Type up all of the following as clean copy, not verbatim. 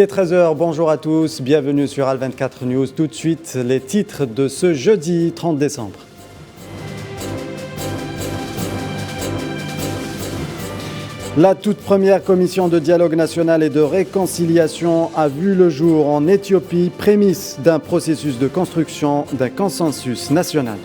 est 13 h, bonjour à tous, bienvenue sur Al24 News. Tout de suite, les titres de ce jeudi 30 décembre. La toute première commission de dialogue national et de réconciliation a vu le jour en Éthiopie, prémisse d'un processus de construction d'un consensus national.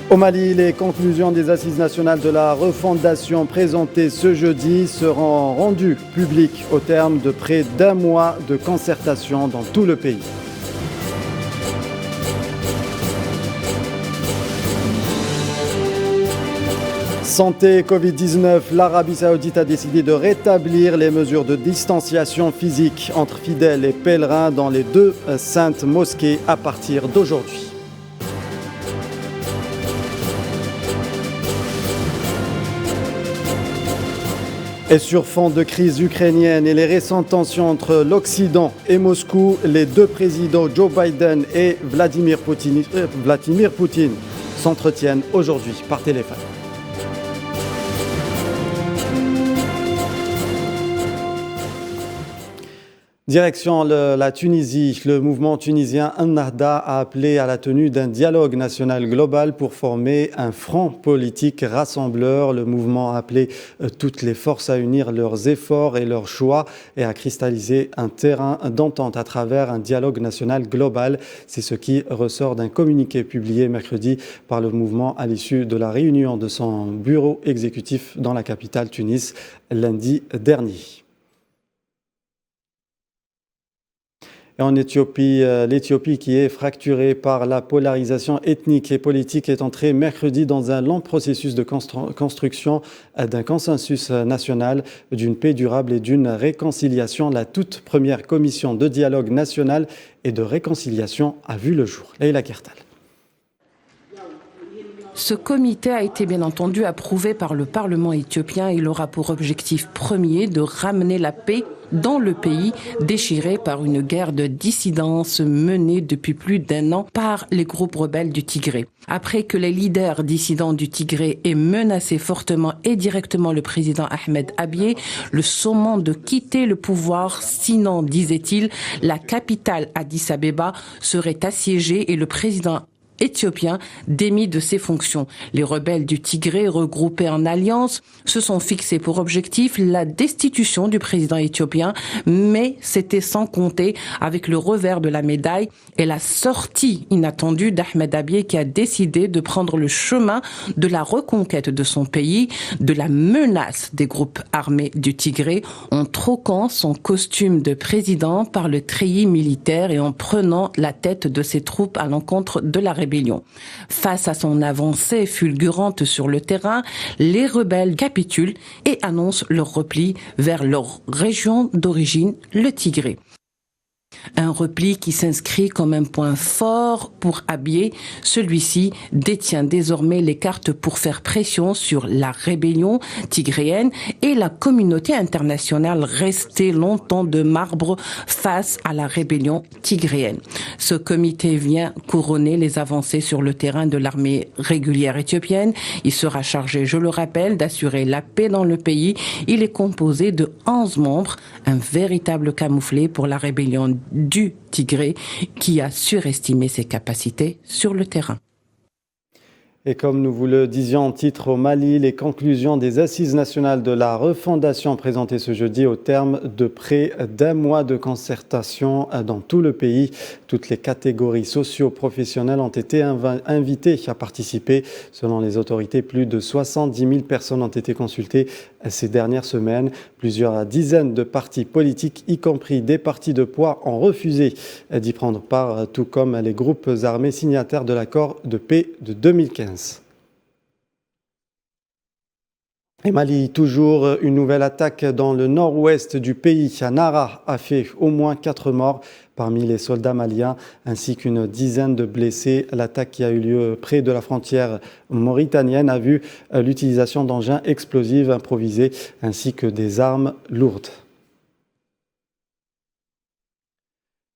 Au Mali, les conclusions des assises nationales de la refondation présentées ce jeudi seront rendues publiques au terme de près d'un mois de concertation dans tout le pays. Santé Covid-19, l'Arabie Saoudite a décidé de rétablir les mesures de distanciation physique entre fidèles et pèlerins dans les deux saintes mosquées à partir d'aujourd'hui. Et sur fond de crise ukrainienne et les récentes tensions entre l'Occident et Moscou, les deux présidents Joe Biden et Vladimir Poutine s'entretiennent aujourd'hui par téléphone. Direction la Tunisie, le mouvement tunisien Ennahda a appelé à la tenue d'un dialogue national global pour former un front politique rassembleur. Le mouvement a appelé toutes les forces à unir leurs efforts et leurs choix et à cristalliser un terrain d'entente à travers un dialogue national global. C'est ce qui ressort d'un communiqué publié mercredi par le mouvement à l'issue de la réunion de son bureau exécutif dans la capitale Tunis lundi dernier. Et en Éthiopie, l'Éthiopie qui est fracturée par la polarisation ethnique et politique est entrée mercredi dans un long processus de construction d'un consensus national, d'une paix durable et d'une réconciliation. La toute première commission de dialogue national et de réconciliation a vu le jour. Leïla Kertal. Ce comité a été bien entendu approuvé par le Parlement éthiopien. Il aura pour objectif premier de ramener la paix dans le pays déchiré par une guerre de dissidence menée depuis plus d'1 an par les groupes rebelles du Tigré. Après que les leaders dissidents du Tigré aient menacé fortement et directement le président Ahmed Abiy, le sommant de quitter le pouvoir, sinon, disait-il, la capitale Addis Abeba serait assiégée et le président éthiopien démis de ses fonctions. Les rebelles du Tigré, regroupés en alliance, se sont fixés pour objectif la destitution du président éthiopien, mais c'était sans compter avec le revers de la médaille et la sortie inattendue d'Ahmed Abiy qui a décidé de prendre le chemin de la reconquête de son pays, de la menace des groupes armés du Tigré, en troquant son costume de président par le treillis militaire et en prenant la tête de ses troupes à l'encontre de la rébellion. Face à son avancée fulgurante sur le terrain, les rebelles capitulent et annoncent leur repli vers leur région d'origine, le Tigré. Un repli qui s'inscrit comme un point fort pour Abiy. Celui-ci détient désormais les cartes pour faire pression sur la rébellion tigréenne et la communauté internationale restée longtemps de marbre face à la rébellion tigréenne. Ce comité vient couronner les avancées sur le terrain de l'armée régulière éthiopienne. Il sera chargé, je le rappelle, d'assurer la paix dans le pays. Il est composé de 11 membres, un véritable camouflet pour la rébellion du Tigré qui a surestimé ses capacités sur le terrain. Et comme nous vous le disions en titre au Mali, les conclusions des assises nationales de la refondation présentées ce jeudi au terme de près d'1 mois de concertation dans tout le pays. Toutes les catégories socio-professionnelles ont été invitées à participer. Selon les autorités, plus de 70 000 personnes ont été consultées ces dernières semaines. Plusieurs dizaines de partis politiques, y compris des partis de poids, ont refusé d'y prendre part, tout comme les groupes armés signataires de l'accord de paix de 2015. Et Mali, toujours une nouvelle attaque dans le nord-ouest du pays. À Nara a fait au moins 4 morts parmi les soldats maliens ainsi qu'une dizaine de blessés. L'attaque qui a eu lieu près de la frontière mauritanienne a vu l'utilisation d'engins explosifs improvisés ainsi que des armes lourdes.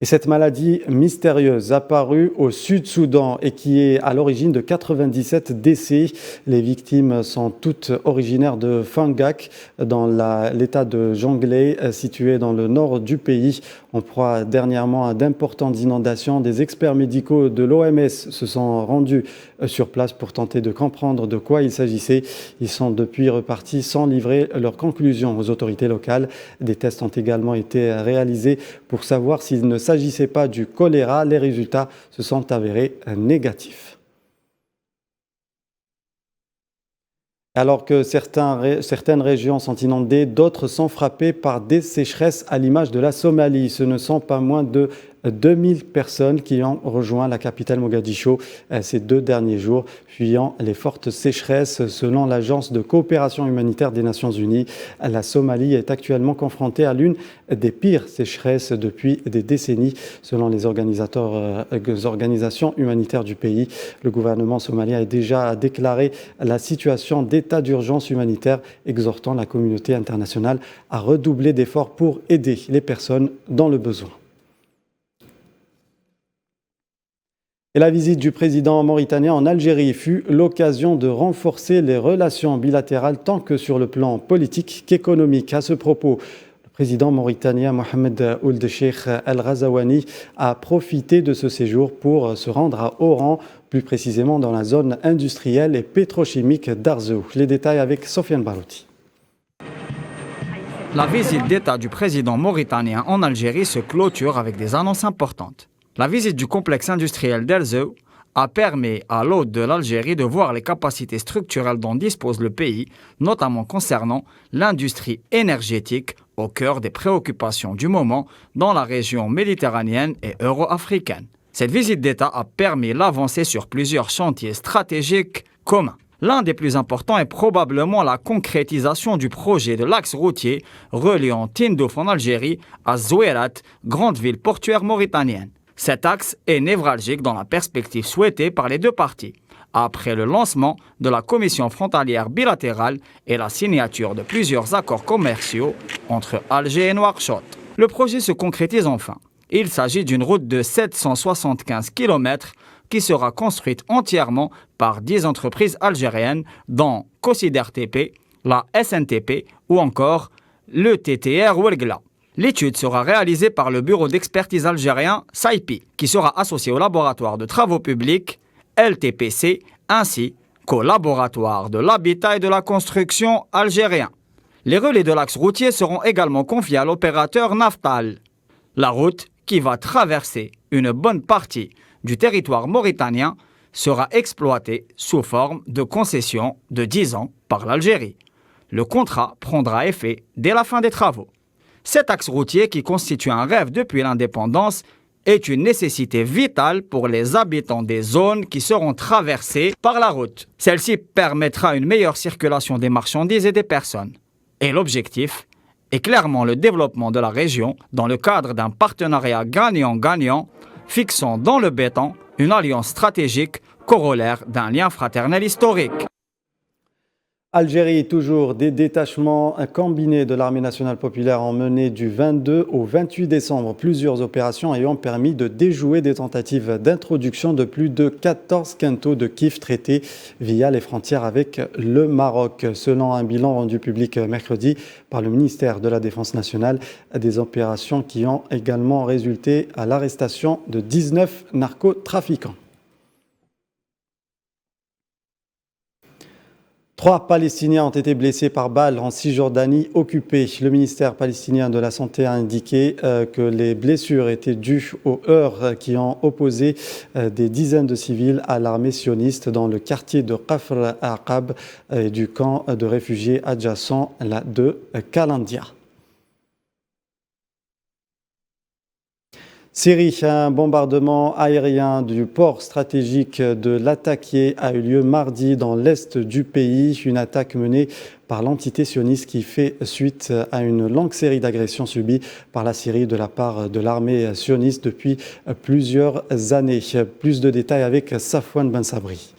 Et cette maladie mystérieuse apparue au Sud-Soudan et qui est à l'origine de 97 décès. Les victimes sont toutes originaires de Fangak, dans l'état de Jonglei, situé dans le nord du pays. En proie dernièrement à d'importantes inondations, des experts médicaux de l'OMS se sont rendus sur place pour tenter de comprendre de quoi il s'agissait. Ils sont depuis repartis sans livrer leurs conclusions aux autorités locales. Des tests ont également été réalisés pour savoir s'il ne s'agissait pas du choléra. Les résultats se sont avérés négatifs. Alors que certaines régions sont inondées, d'autres sont frappées par des sécheresses à l'image de la Somalie. Ce ne sont pas moins de 2000 personnes qui ont rejoint la capitale Mogadiscio ces 2 derniers jours, fuyant les fortes sécheresses. Selon l'Agence de coopération humanitaire des Nations Unies, la Somalie est actuellement confrontée à l'une des pires sécheresses depuis des décennies. Selon les organisations humanitaires du pays, le gouvernement somalien a déjà déclaré la situation d'état d'urgence humanitaire, exhortant la communauté internationale à redoubler d'efforts pour aider les personnes dans le besoin. Et la visite du président mauritanien en Algérie fut l'occasion de renforcer les relations bilatérales tant que sur le plan politique qu'économique. À ce propos, le président mauritanien Mohamed Ould Cheikh Al Ghazouani a profité de ce séjour pour se rendre à Oran, plus précisément dans la zone industrielle et pétrochimique d'Arzew. Les détails avec Sofiane Barouti. La visite d'État du président mauritanien en Algérie se clôture avec des annonces importantes. La visite du complexe industriel d'Arzew a permis à l'hôte de l'Algérie de voir les capacités structurelles dont dispose le pays, notamment concernant l'industrie énergétique au cœur des préoccupations du moment dans la région méditerranéenne et euro-africaine. Cette visite d'État a permis l'avancée sur plusieurs chantiers stratégiques communs. L'un des plus importants est probablement la concrétisation du projet de l'axe routier reliant Tindouf en Algérie à Zouérat, grande ville portuaire mauritanienne. Cet axe est névralgique dans la perspective souhaitée par les deux parties, après le lancement de la commission frontalière bilatérale et la signature de plusieurs accords commerciaux entre Alger et Nouakchott. Le projet se concrétise enfin. Il s'agit d'une route de 775 km qui sera construite entièrement par 10 entreprises algériennes, dont Cosider TP, la SNTP ou encore le TTR Ouergla. L'étude sera réalisée par le bureau d'expertise algérien SAIPI, qui sera associé au laboratoire de travaux publics LTPC, ainsi qu'au laboratoire de l'habitat et de la construction algérien. Les relais de l'axe routier seront également confiés à l'opérateur Naftal. La route, qui va traverser une bonne partie du territoire mauritanien, sera exploitée sous forme de concession de 10 ans par l'Algérie. Le contrat prendra effet dès la fin des travaux. Cet axe routier, qui constitue un rêve depuis l'indépendance, est une nécessité vitale pour les habitants des zones qui seront traversées par la route. Celle-ci permettra une meilleure circulation des marchandises et des personnes. Et l'objectif est clairement le développement de la région dans le cadre d'un partenariat gagnant-gagnant, fixant dans le béton une alliance stratégique corollaire d'un lien fraternel historique. Algérie, toujours des détachements combinés de l'armée nationale populaire ont mené du 22 au 28 décembre plusieurs opérations ayant permis de déjouer des tentatives d'introduction de plus de 14 quintaux de kif traités via les frontières avec le Maroc. Selon un bilan rendu public mercredi par le ministère de la Défense nationale, des opérations qui ont également résulté à l'arrestation de 19 narcotrafiquants. 3 Palestiniens ont été blessés par balles en Cisjordanie occupée. Le ministère palestinien de la Santé a indiqué que les blessures étaient dues aux heurts qui ont opposé des dizaines de civils à l'armée sioniste dans le quartier de Kafr Aqab et du camp de réfugiés adjacent de Kalandia. Syrie, un bombardement aérien du port stratégique de Latakia a eu lieu mardi dans l'est du pays. Une attaque menée par l'entité sioniste qui fait suite à une longue série d'agressions subies par la Syrie de la part de l'armée sioniste depuis plusieurs années. Plus de détails avec Safwan Ben Sabri.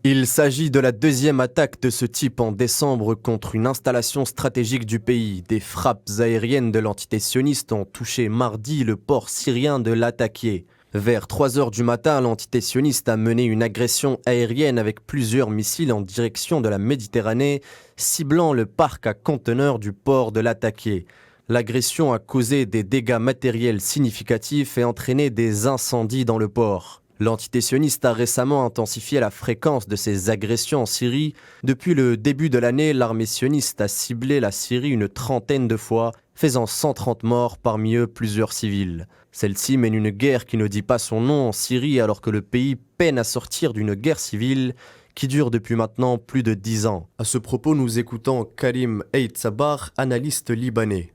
Il s'agit de la deuxième attaque de ce type en décembre contre une installation stratégique du pays. Des frappes aériennes de l'entité sioniste ont touché mardi le port syrien de Latakia. Vers 3 heures du matin, l'entité sioniste a mené une agression aérienne avec plusieurs missiles en direction de la Méditerranée, ciblant le parc à conteneurs du port de Latakia. L'agression a causé des dégâts matériels significatifs et entraîné des incendies dans le port. L'entité sioniste a récemment intensifié la fréquence de ses agressions en Syrie. Depuis le début de l'année, l'armée sioniste a ciblé la Syrie une trentaine de fois, faisant 130 morts, parmi eux plusieurs civils. Celle-ci mène une guerre qui ne dit pas son nom en Syrie alors que le pays peine à sortir d'une guerre civile qui dure depuis maintenant plus de 10 ans. À ce propos, nous écoutons Karim Eid Sabar, analyste libanais.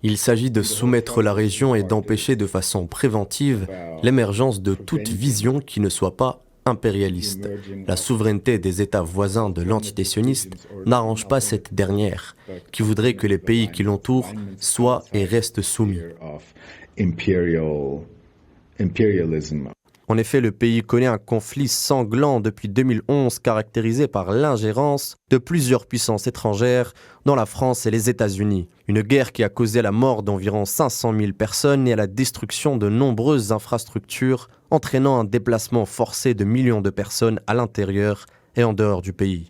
Il s'agit de soumettre la région et d'empêcher de façon préventive l'émergence de toute vision qui ne soit pas impérialiste. La souveraineté des États voisins de l'entité sioniste n'arrange pas cette dernière, qui voudrait que les pays qui l'entourent soient et restent soumis. En effet, le pays connaît un conflit sanglant depuis 2011 caractérisé par l'ingérence de plusieurs puissances étrangères, dont la France et les États-Unis. Une guerre qui a causé la mort d'environ 500 000 personnes et la destruction de nombreuses infrastructures, entraînant un déplacement forcé de millions de personnes à l'intérieur et en dehors du pays.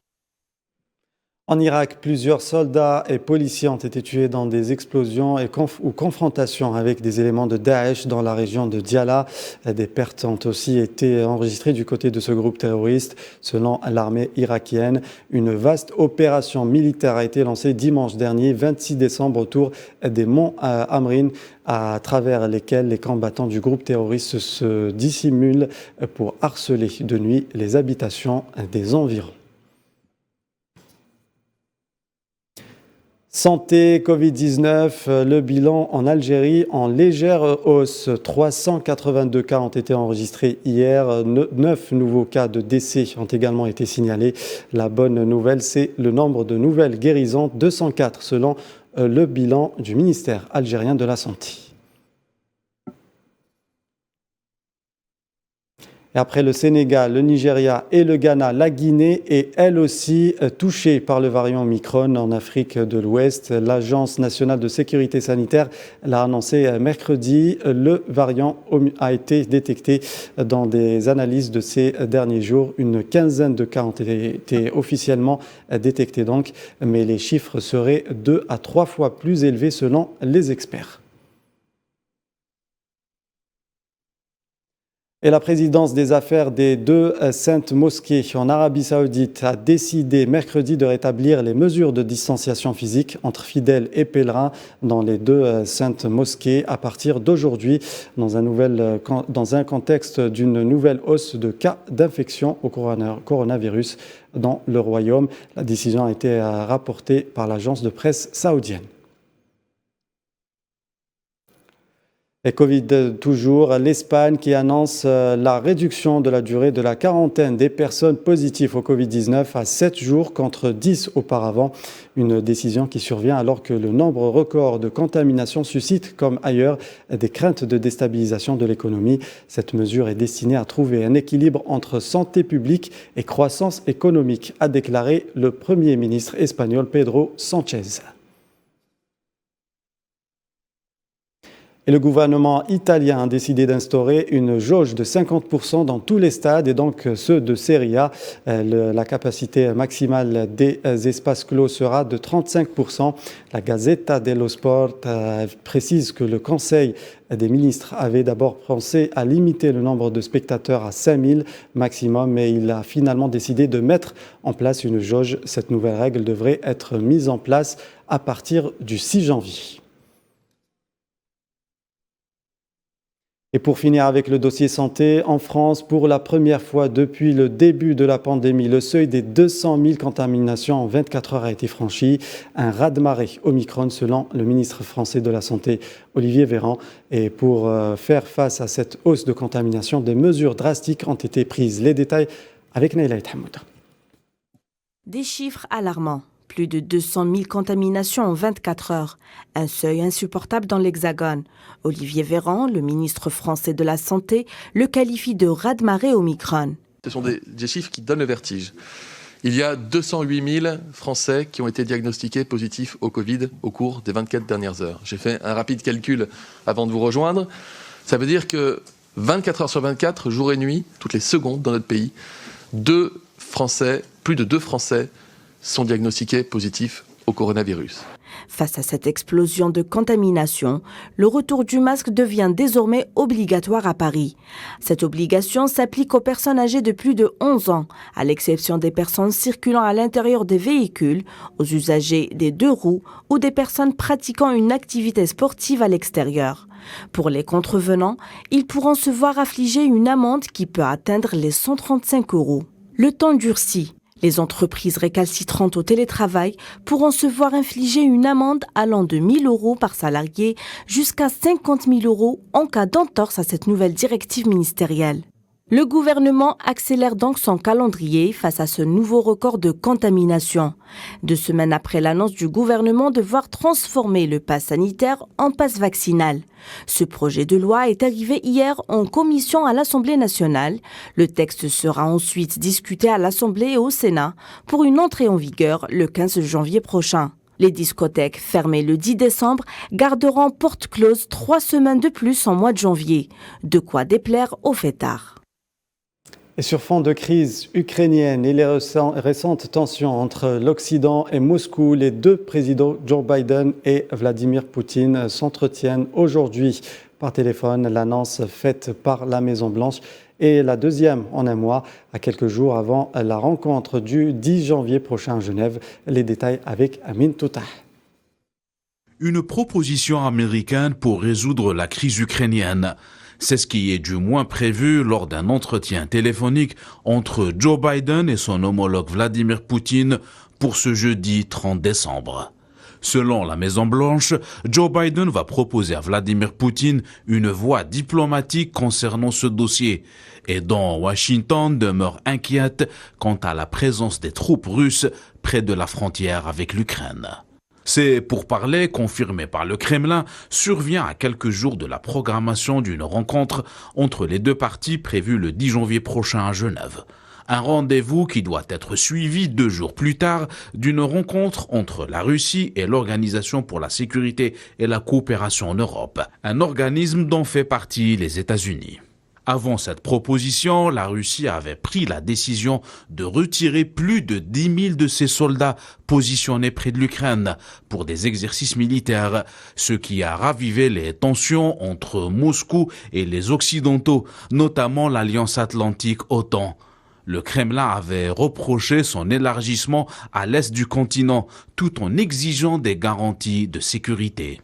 En Irak, plusieurs soldats et policiers ont été tués dans des explosions ou confrontations avec des éléments de Daesh dans la région de Diyala. Des pertes ont aussi été enregistrées du côté de ce groupe terroriste. Selon l'armée irakienne, une vaste opération militaire a été lancée dimanche dernier, 26 décembre, autour des monts Amrin, à travers lesquels les combattants du groupe terroriste se dissimulent pour harceler de nuit les habitations des environs. Santé, Covid-19, le bilan en Algérie en légère hausse. 382 cas ont été enregistrés hier. 9 nouveaux cas de décès ont également été signalés. La bonne nouvelle, c'est le nombre de nouvelles guérisons, 204 selon le bilan du ministère algérien de la Santé. Et après le Sénégal, le Nigeria et le Ghana, la Guinée est elle aussi touchée par le variant Omicron en Afrique de l'Ouest. L'Agence nationale de sécurité sanitaire l'a annoncé mercredi. Le variant a été détecté dans des analyses de ces derniers jours. Une quinzaine de cas ont été officiellement détectés donc, mais les chiffres seraient 2 à 3 fois plus élevés selon les experts. Et la présidence des affaires des 2 saintes mosquées en Arabie Saoudite a décidé mercredi de rétablir les mesures de distanciation physique entre fidèles et pèlerins dans les 2 saintes mosquées à partir d'aujourd'hui, dans un contexte d'une nouvelle hausse de cas d'infection au coronavirus dans le royaume. La décision a été rapportée par l'agence de presse saoudienne. Et Covid toujours, l'Espagne qui annonce la réduction de la durée de la quarantaine des personnes positives au Covid-19 à 7 jours contre 10 auparavant. Une décision qui survient alors que le nombre record de contaminations suscite, comme ailleurs, des craintes de déstabilisation de l'économie. Cette mesure est destinée à trouver un équilibre entre santé publique et croissance économique, a déclaré le Premier ministre espagnol Pedro Sánchez. Et le gouvernement italien a décidé d'instaurer une jauge de 50% dans tous les stades et donc ceux de Serie A. La capacité maximale des espaces clos sera de 35%. La Gazzetta dello Sport précise que le Conseil des ministres avait d'abord pensé à limiter le nombre de spectateurs à 5000 maximum, mais il a finalement décidé de mettre en place une jauge. Cette nouvelle règle devrait être mise en place à partir du 6 janvier. Et pour finir avec le dossier santé, en France, pour la première fois depuis le début de la pandémie, le seuil des 200 000 contaminations en 24 heures a été franchi. Un raz-de-marée Omicron selon le ministre français de la Santé, Olivier Véran. Et pour faire face à cette hausse de contamination, des mesures drastiques ont été prises. Les détails avec Naïla Ethamoud. Des chiffres alarmants. Plus de 200 000 contaminations en 24 heures. Un seuil insupportable dans l'Hexagone. Olivier Véran, le ministre français de la Santé, le qualifie de raz-de-marée Omicron. Ce sont des chiffres qui donnent le vertige. Il y a 208 000 Français qui ont été diagnostiqués positifs au Covid au cours des 24 dernières heures. J'ai fait un rapide calcul avant de vous rejoindre. Ça veut dire que 24 heures sur 24, jour et nuit, toutes les secondes dans notre pays, plus de 2 Français sont diagnostiqués positifs au coronavirus. Face à cette explosion de contamination, le retour du masque devient désormais obligatoire à Paris. Cette obligation s'applique aux personnes âgées de plus de 11 ans, à l'exception des personnes circulant à l'intérieur des véhicules, aux usagers des 2 roues ou des personnes pratiquant une activité sportive à l'extérieur. Pour les contrevenants, ils pourront se voir affliger une amende qui peut atteindre les 135 €. Le temps durcit. Les entreprises récalcitrantes au télétravail pourront se voir infliger une amende allant de 1 000 € par salarié jusqu'à 50 000 € en cas d'entorse à cette nouvelle directive ministérielle. Le gouvernement accélère donc son calendrier face à ce nouveau record de contamination. 2 semaines après l'annonce du gouvernement de voir transformer le pass sanitaire en pass vaccinal. Ce projet de loi est arrivé hier en commission à l'Assemblée nationale. Le texte sera ensuite discuté à l'Assemblée et au Sénat pour une entrée en vigueur le 15 janvier prochain. Les discothèques fermées le 10 décembre garderont porte close 3 semaines de plus en mois de janvier. De quoi déplaire aux fêtards. Et sur fond de crise ukrainienne et les récentes tensions entre l'Occident et Moscou, les 2 présidents Joe Biden et Vladimir Poutine s'entretiennent aujourd'hui par téléphone. L'annonce faite par la Maison-Blanche est la 2e en un mois, à quelques jours avant la rencontre du 10 janvier prochain à Genève. Les détails avec Amine Toutah. Une proposition américaine pour résoudre la crise ukrainienne. C'est ce qui est du moins prévu lors d'un entretien téléphonique entre Joe Biden et son homologue Vladimir Poutine pour ce jeudi 30 décembre. Selon la Maison-Blanche, Joe Biden va proposer à Vladimir Poutine une voie diplomatique concernant ce dossier, et dont Washington demeure inquiète quant à la présence des troupes russes près de la frontière avec l'Ukraine. Ces pourparlers, confirmés par le Kremlin, survient à quelques jours de la programmation d'une rencontre entre les 2 parties prévue le 10 janvier prochain à Genève. Un rendez-vous qui doit être suivi 2 jours plus tard d'une rencontre entre la Russie et l'Organisation pour la sécurité et la coopération en Europe, un organisme dont fait partie les États-Unis. Avant cette proposition, la Russie avait pris la décision de retirer plus de 10 000 de ses soldats positionnés près de l'Ukraine pour des exercices militaires, ce qui a ravivé les tensions entre Moscou et les Occidentaux, notamment l'Alliance Atlantique OTAN. Le Kremlin avait reproché son élargissement à l'est du continent, tout en exigeant des garanties de sécurité.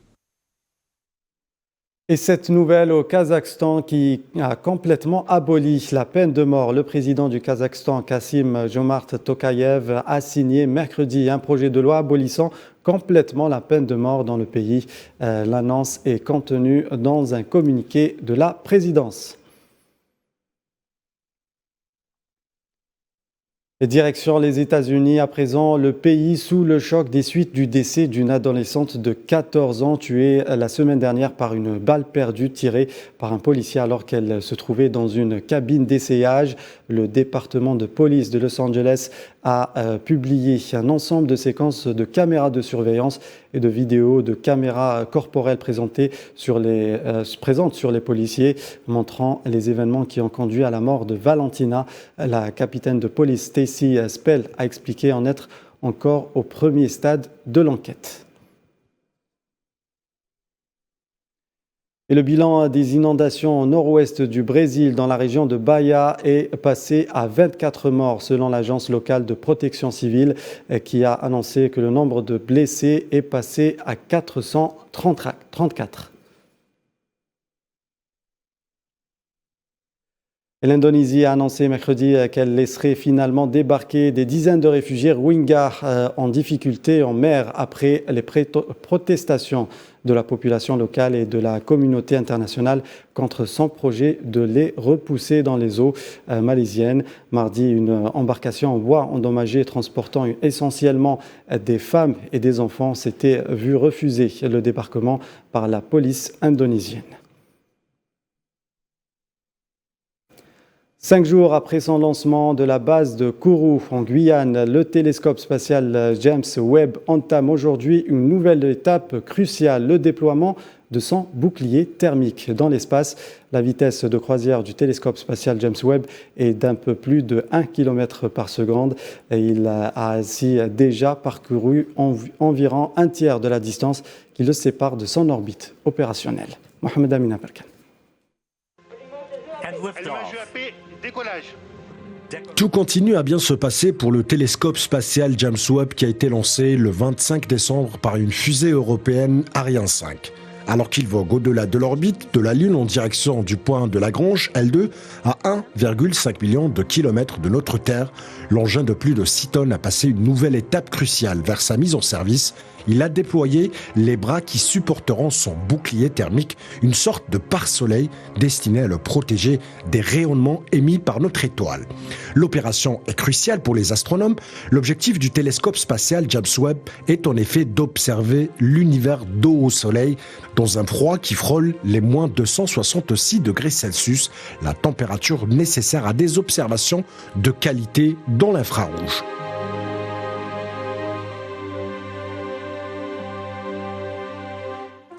Et cette nouvelle au Kazakhstan qui a complètement aboli la peine de mort. Le président du Kazakhstan, Kassym-Jomart Tokayev, a signé mercredi un projet de loi abolissant complètement la peine de mort dans le pays. L'annonce est contenue dans un communiqué de la présidence. Direction les États-Unis, à présent, le pays sous le choc des suites du décès d'une adolescente de 14 ans tuée la semaine dernière par une balle perdue tirée par un policier alors qu'elle se trouvait dans une cabine d'essayage. Le département de police de Los Angeles a publié un ensemble de séquences de caméras de surveillance et de vidéos de caméras corporelles présentes sur les policiers, montrant les événements qui ont conduit à la mort de Valentina. La capitaine de police Stacy Spell a expliqué en être encore au premier stade de l'enquête. Et le bilan des inondations au nord-ouest du Brésil, dans la région de Bahia, est passé à 24 morts, selon l'agence locale de protection civile, qui a annoncé que le nombre de blessés est passé à 434. L'Indonésie a annoncé mercredi qu'elle laisserait finalement débarquer des dizaines de réfugiés Rohingyas en difficulté en mer après les protestations de la population locale et de la communauté internationale contre son projet de les repousser dans les eaux malaisiennes. Mardi, une embarcation en bois endommagée transportant essentiellement des femmes et des enfants s'était vue refuser le débarquement par la police indonésienne. 5 jours après son lancement de la base de Kourou en Guyane, le télescope spatial James Webb entame aujourd'hui une nouvelle étape cruciale, le déploiement de son bouclier thermique dans l'espace. La vitesse de croisière du télescope spatial James Webb est d'un peu plus de 1 km par seconde. Il a ainsi déjà parcouru environ un tiers de la distance qui le sépare de son orbite opérationnelle. Mohamed Amin Abarkan. Tout continue à bien se passer pour le télescope spatial James Webb qui a été lancé le 25 décembre par une fusée européenne Ariane 5. Alors qu'il vogue au-delà de l'orbite de la Lune en direction du point de Lagrange, L2, à 1,5 million de kilomètres de notre Terre, l'engin de plus de 6 tonnes a passé une nouvelle étape cruciale vers sa mise en service. Il a déployé les bras qui supporteront son bouclier thermique, une sorte de pare-soleil destiné à le protéger des rayonnements émis par notre étoile. L'opération est cruciale pour les astronomes. L'objectif du télescope spatial James Webb est en effet d'observer l'univers d'eau au soleil dans un froid qui frôle les moins 266 degrés Celsius, la température nécessaire à des observations de qualité dans l'infrarouge.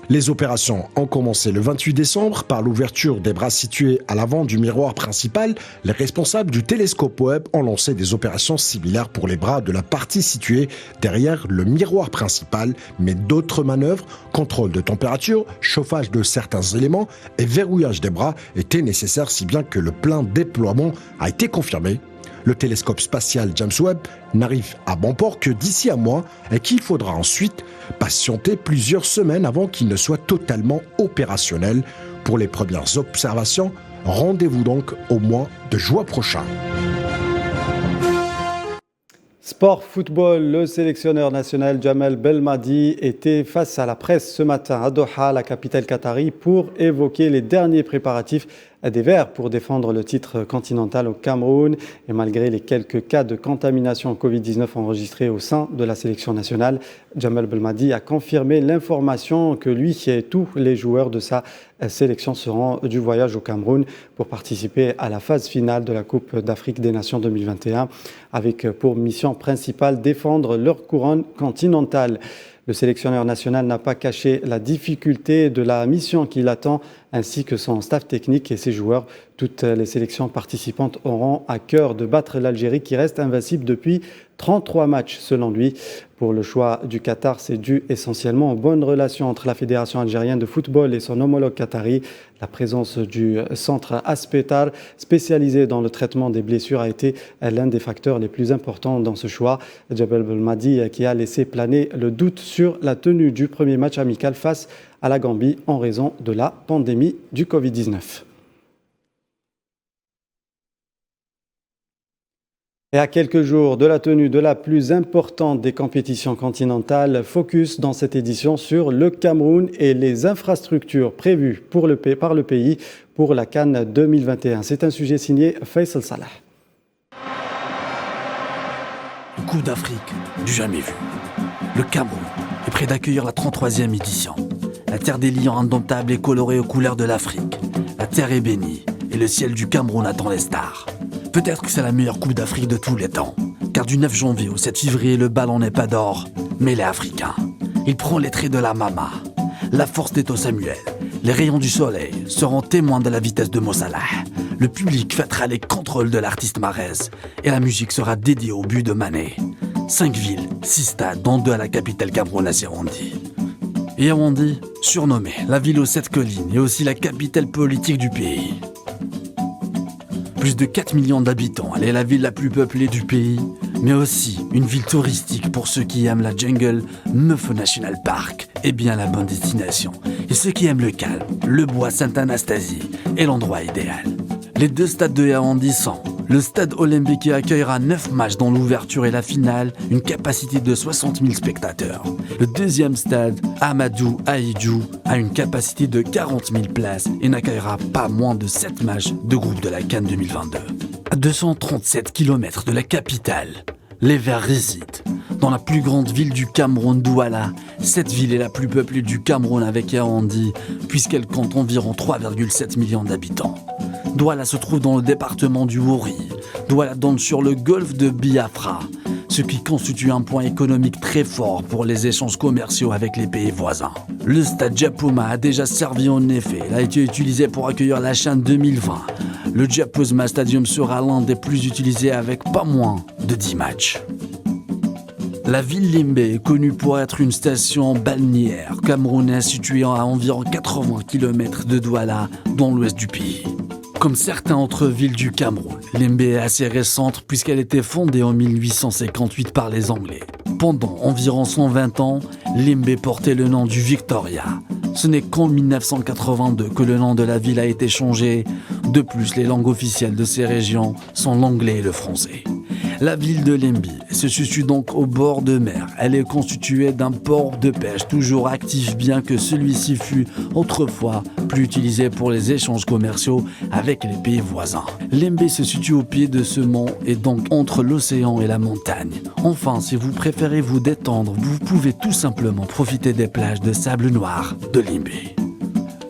Les opérations ont commencé le 28 décembre par l'ouverture des bras situés à l'avant du miroir principal. Les responsables du télescope Webb ont lancé des opérations similaires pour les bras de la partie située derrière le miroir principal, mais d'autres manœuvres, contrôle de température, chauffage de certains éléments et verrouillage des bras étaient nécessaires, si bien que le plein déploiement a été confirmé. Le télescope spatial James Webb n'arrive à bon port que d'ici un mois et qu'il faudra ensuite patienter plusieurs semaines avant qu'il ne soit totalement opérationnel. Pour les premières observations, rendez-vous donc au mois de juin prochain. Sport football, le sélectionneur national Jamel Belmadi était face à la presse ce matin à Doha, la capitale qatari, pour évoquer les derniers préparatifs des Verts pour défendre le titre continental au Cameroun. Et malgré les quelques cas de contamination Covid-19 enregistrés au sein de la sélection nationale, Jamel Belmadi a confirmé l'information que lui et tous les joueurs de sa sélection seront du voyage au Cameroun pour participer à la phase finale de la Coupe d'Afrique des Nations 2021 avec pour mission principale défendre leur couronne continentale. Le sélectionneur national n'a pas caché la difficulté de la mission qui l'attend, ainsi que son staff technique et ses joueurs. Toutes les sélections participantes auront à cœur de battre l'Algérie qui reste invincible depuis 33 matchs selon lui. Pour le choix du Qatar, c'est dû essentiellement aux bonnes relations entre la Fédération algérienne de football et son homologue qatari. La présence du centre Aspetar, spécialisé dans le traitement des blessures, a été l'un des facteurs les plus importants dans ce choix. Jamel Belmadi qui a laissé planer le doute sur la tenue du premier match amical face à la Gambie en raison de la pandémie du Covid-19. Et à quelques jours de la tenue de la plus importante des compétitions continentales, focus dans cette édition sur le Cameroun et les infrastructures prévues par le pays pour la CAN 2021. C'est un sujet signé Faisal Salah. Coupe d'Afrique du jamais vu. Le Cameroun est prêt d'accueillir la 33e édition. La terre des lions indomptables est colorée aux couleurs de l'Afrique. La terre est bénie et le ciel du Cameroun attend les stars. Peut-être que c'est la meilleure Coupe d'Afrique de tous les temps. Car du 9 janvier au 7 février, le ballon n'est pas d'or, mais il est africain. Il prend les traits de la Mama, la force d'Eto Samuel. Les rayons du soleil seront témoins de la vitesse de Mo Salah. Le public fêtera les contrôles de l'artiste Mahrez. Et la musique sera dédiée au but de Mané. 5 villes, 6 stades, dont 2 à la capitale camerounaise Yaoundé. Et Yaoundé, surnommée la ville aux 7 collines et aussi la capitale politique du pays. Plus de 4 millions d'habitants, elle est la ville la plus peuplée du pays, mais aussi une ville touristique pour ceux qui aiment la jungle, Meufo National Park est bien la bonne destination. Et ceux qui aiment le calme, le bois Sainte-Anastasie est l'endroit idéal. Les 2 stades de Yaoundé sont Le stade olympique accueillera 9 matchs dans l'ouverture et la finale, une capacité de 60 000 spectateurs. Le deuxième stade, Amadou Ahidjo, a une capacité de 40 000 places et n'accueillera pas moins de 7 matchs de groupe de la CAN 2022. À 237 km de la capitale, les Verts résident dans la plus grande ville du Cameroun, Douala. Cette ville est la plus peuplée du Cameroun avec Yaoundé, puisqu'elle compte environ 3,7 millions d'habitants. Douala se trouve dans le département du Wori. Douala donne sur le golfe de Biafra, ce qui constitue un point économique très fort pour les échanges commerciaux avec les pays voisins. Le stade Djapoma a déjà servi en effet. Il a été utilisé pour accueillir la CHAN 2020. Le Djapozma Stadium sera l'un des plus utilisés avec pas moins de 10 matchs. La ville Limbe est connue pour être une station balnéaire camerounaise située à environ 80 km de Douala, dans l'ouest du pays. Comme certaines autres villes du Cameroun, Limbe est assez récente puisqu'elle a été fondée en 1858 par les Anglais. Pendant environ 120 ans, Limbe portait le nom du Victoria. Ce n'est qu'en 1982 que le nom de la ville a été changé. De plus, les langues officielles de ces régions sont l'anglais et le français. La ville de Limbe se situe donc au bord de mer. Elle est constituée d'un port de pêche toujours actif, bien que celui-ci fut autrefois plus utilisé pour les échanges commerciaux avec les pays voisins. Limbe se situe au pied de ce mont et donc entre l'océan et la montagne. Enfin, si vous préférez vous détendre, vous pouvez tout simplement profiter des plages de sable noir de Limbe.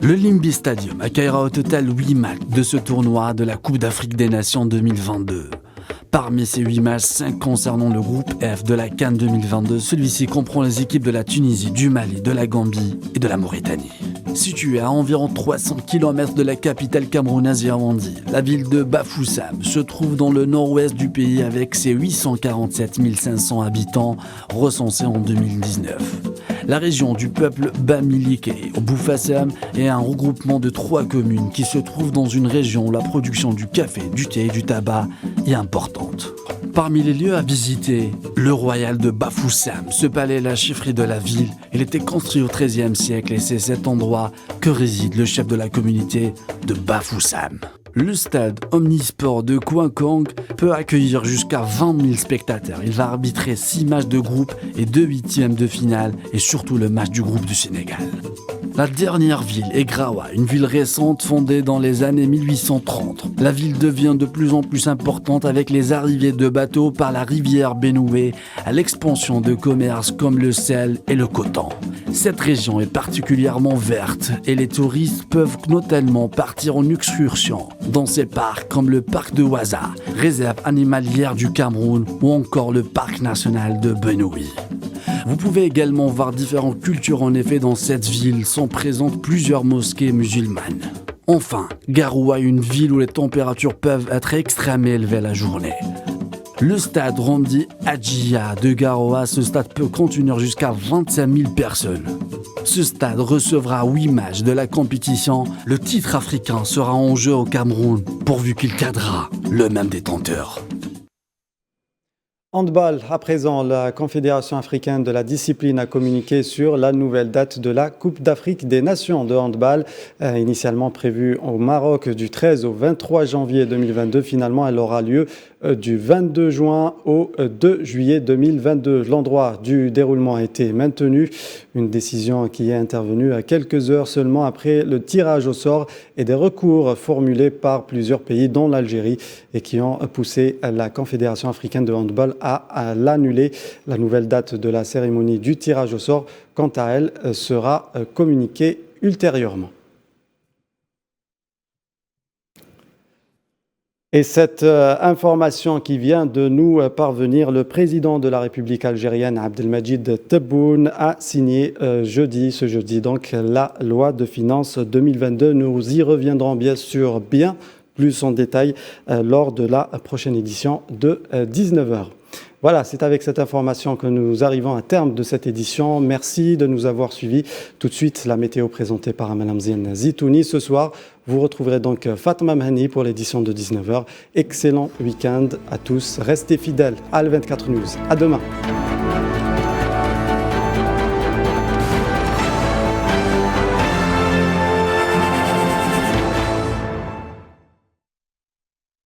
Le Limbe Stadium accueillera au total 8 matchs de ce tournoi de la Coupe d'Afrique des Nations 2022. Parmi ces 8 matchs, 5 concernant le groupe F de la CAN 2022, celui-ci comprend les équipes de la Tunisie, du Mali, de la Gambie et de la Mauritanie. Située à environ 300 km de la capitale camerounaise Yaoundé, la ville de Bafoussam se trouve dans le nord-ouest du pays avec ses 847 500 habitants recensés en 2019. La région du peuple Bamileke au Boufassam est un regroupement de 3 communes qui se trouvent dans une région où la production du café, du thé et du tabac est importante. Parmi les lieux à visiter, le Royal de Bafoussam, ce palais est la chefferie de la ville. Il était construit au XIIIe siècle et c'est cet endroit que réside le chef de la communauté de Bafoussam. Le stade omnisport de Kouankang peut accueillir jusqu'à 20 000 spectateurs. Il va arbitrer 6 matchs de groupe et 2 huitièmes de finale et surtout le match du groupe du Sénégal. La dernière ville est Grawa, une ville récente fondée dans les années 1830. La ville devient de plus en plus importante avec les arrivées de bateaux par la rivière Benoué à l'expansion de commerces comme le sel et le coton. Cette région est particulièrement verte et les touristes peuvent notamment partir en excursion dans ces parcs comme le parc de Ouaza, réserve animalière du Cameroun ou encore le parc national de Benoué. Vous pouvez également voir différentes cultures en effet dans cette ville, sont présentes plusieurs mosquées musulmanes. Enfin, Garoua est une ville où les températures peuvent être extrêmement élevées la journée. Le stade Ramdi Adjia de Garoua, ce stade peut contenir jusqu'à 25 000 personnes. Ce stade recevra 8 matchs de la compétition. Le titre africain sera en jeu au Cameroun, pourvu qu'il cadrera le même détenteur. Handball, à présent, la Confédération africaine de la discipline a communiqué sur la nouvelle date de la Coupe d'Afrique des Nations de handball, initialement prévue au Maroc du 13 au 23 janvier 2022. Finalement, elle aura lieu du 22 juin au 2 juillet 2022. L'endroit du déroulement a été maintenu, une décision qui est intervenue à quelques heures seulement après le tirage au sort et des recours formulés par plusieurs pays, dont l'Algérie, et qui ont poussé la Confédération africaine de handball à l'annuler. La nouvelle date de la cérémonie du tirage au sort, quant à elle, sera communiquée ultérieurement. Et cette information qui vient de nous parvenir, le président de la République algérienne, Abdelmadjid Tebboune, a signé ce jeudi, donc la loi de finances 2022. Nous y reviendrons bien sûr plus en détail lors de la prochaine édition de 19h. Voilà, c'est avec cette information que nous arrivons à terme de cette édition. Merci de nous avoir suivis. Tout de suite, la météo présentée par Mme Zienne Zitouni. Ce soir, vous retrouverez donc Fatma Mhani pour l'édition de 19h. Excellent week-end à tous. Restez fidèles à L24 News. À demain.